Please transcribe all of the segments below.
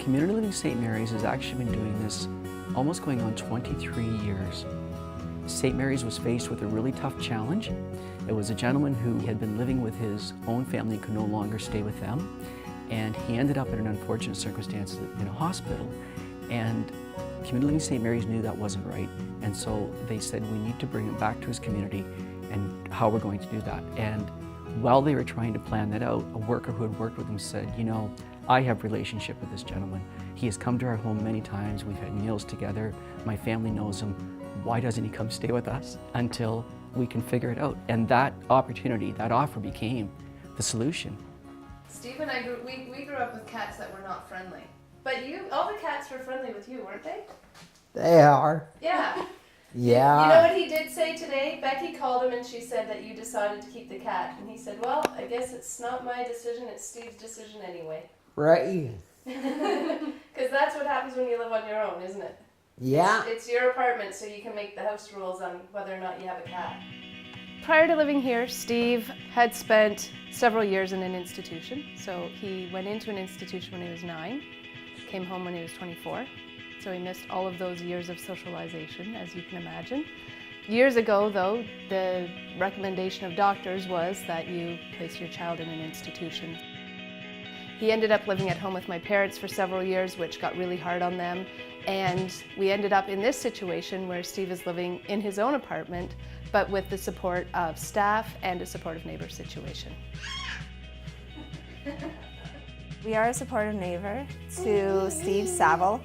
Community Living St. Mary's has actually been doing this almost going on 23 years. St. Mary's was faced with a really tough challenge. It was a gentleman who had been living with his own family and could no longer stay with them. And he ended up in an unfortunate circumstance in a hospital. And Community Living St. Mary's knew that wasn't right. And so they said, we need to bring him back to his community and how we're going to do that. And while they were trying to plan that out, a worker who had worked with him said, you know, I have a relationship with this gentleman. He has come to our home many times. We've had meals together. My family knows him. Why doesn't he come stay with us until we can figure it out? And that opportunity, that offer became the solution. Steve and I we grew up with cats that were not friendly. But all the cats were friendly with you, weren't they? They are. Yeah. Yeah. You know what he did say today? Becky called him and she said that you decided to keep the cat. And he said, well, I guess it's not my decision, it's Steve's decision anyway. Right. Because that's what happens when you live on your own, isn't it? Yeah. It's your apartment, so you can make the house rules on whether or not you have a cat. Prior to living here, Steve had spent several years in an institution. So he went into an institution when he was 9, came home when he was 24. So he missed all of those years of socialization, as you can imagine. Years ago, though, the recommendation of doctors was that you place your child in an institution. He ended up living at home with my parents for several years, which got really hard on them. And we ended up in this situation where Steve is living in his own apartment, but with the support of staff and a supportive neighbor situation. We are a supportive neighbor to Steve Saville.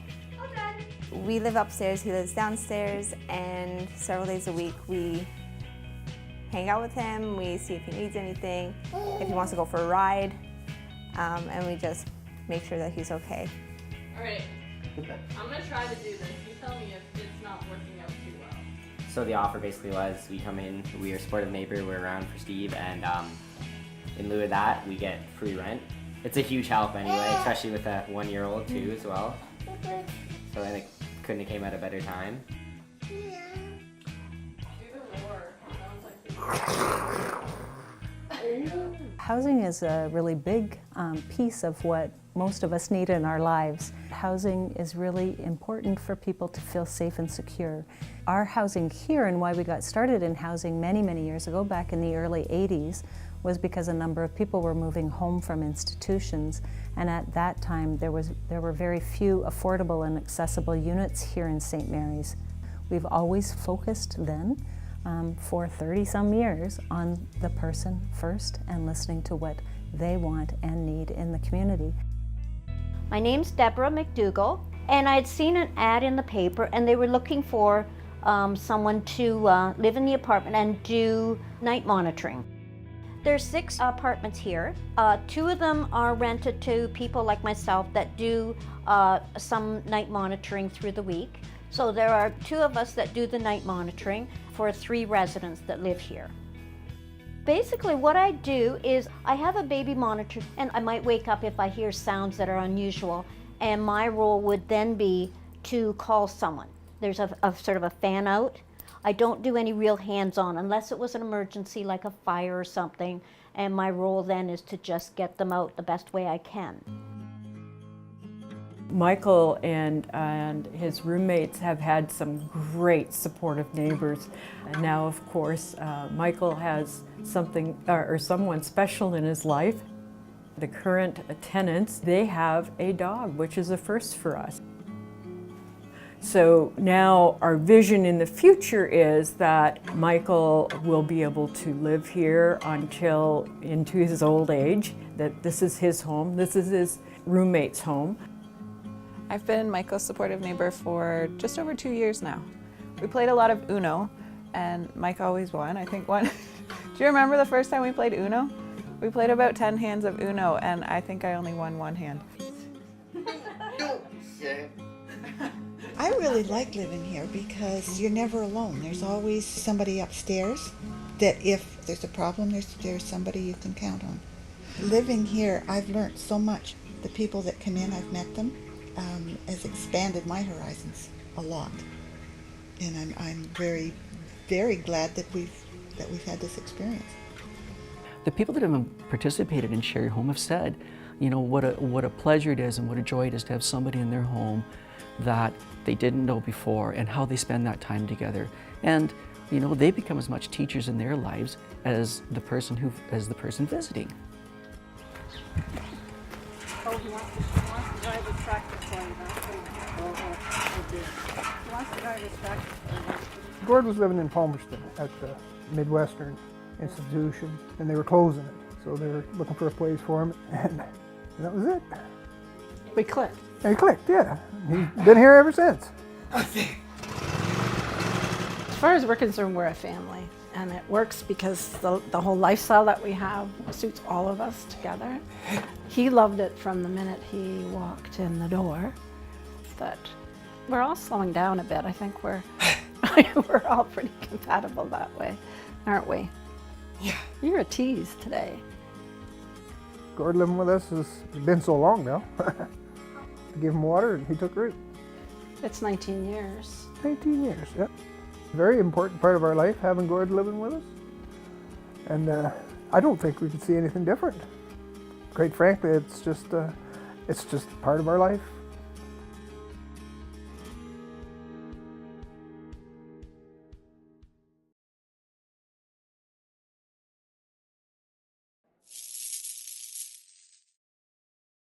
We live upstairs, he lives downstairs, and several days a week we hang out with him, we see if he needs anything, if he wants to go for a ride, and we just make sure that he's okay. All right, I'm gonna try to do this. You tell me if it's not working out too well. So the offer basically was, we come in, we are a supportive neighbor, we're around for Steve, and in lieu of that, we get free rent. It's a huge help anyway, especially with a 1-year-old too as well. So I think couldn't have came at a better time. Housing is a really big piece of what most of us need in our lives. Housing is really important for people to feel safe and secure. Our housing here, and why we got started in housing many, many years ago, back in the early 80s, was because a number of people were moving home from institutions, and at that time there were very few affordable and accessible units here in St. Mary's. We've always focused then, for 30-some years, on the person first and listening to what they want and need in the community. My name's Deborah McDougall, and I'd seen an ad in the paper, and they were looking for someone to live in the apartment and do night monitoring. There's 6 apartments here. 2 of them are rented to people like myself that do some night monitoring through the week. So there are 2 of us that do the night monitoring for 3 residents that live here. Basically what I do is I have a baby monitor, and I might wake up if I hear sounds that are unusual, and my role would then be to call someone. There's a sort of a fan out. I don't do any real hands-on unless it was an emergency like a fire or something, and my role then is to just get them out the best way I can. Michael and his roommates have had some great supportive neighbors. And now, of course, Michael has something or someone special in his life. The current tenants, they have a dog, which is a first for us. So now our vision in the future is that Michael will be able to live here until into his old age, that this is his home, this is his roommate's home. I've been Michael's supportive neighbor for just over 2 years now. We played a lot of Uno, and Mike always won. I think one. Do you remember the first time we played Uno? We played about 10 hands of Uno, and I think I only won 1 hand. I really like living here because you're never alone. There's always somebody upstairs that if there's a problem, there's somebody you can count on. Living here, I've learned so much. The people that come in, I've met them, has expanded my horizons a lot. And I'm very, very glad that we've had this experience. The people that have participated in Share Your Home have said, you know, what a pleasure it is and what a joy it is to have somebody in their home that they didn't know before, and how they spend that time together. And you know, they become as much teachers in their lives as the person visiting. Oh, he wants to drive his tractor for you. He wants to drive his tractor for you. Gord was living in Palmerston at the Midwestern Institution, and they were closing it. So they were looking for a place for him, and that was it. We clicked. And he clicked, yeah. He's been here ever since. As far as we're concerned, we're a family, and it works because the whole lifestyle that we have suits all of us together. He loved it from the minute he walked in the door. That we're all slowing down a bit. I think we're all pretty compatible that way, aren't we? Yeah. You're a tease today. Gord living with us has been so long now. I gave him water and he took root. It's 19 years. 19 years, yeah. Very important part of our life, having Gord living with us. And I don't think we could see anything different. Quite frankly, it's just part of our life.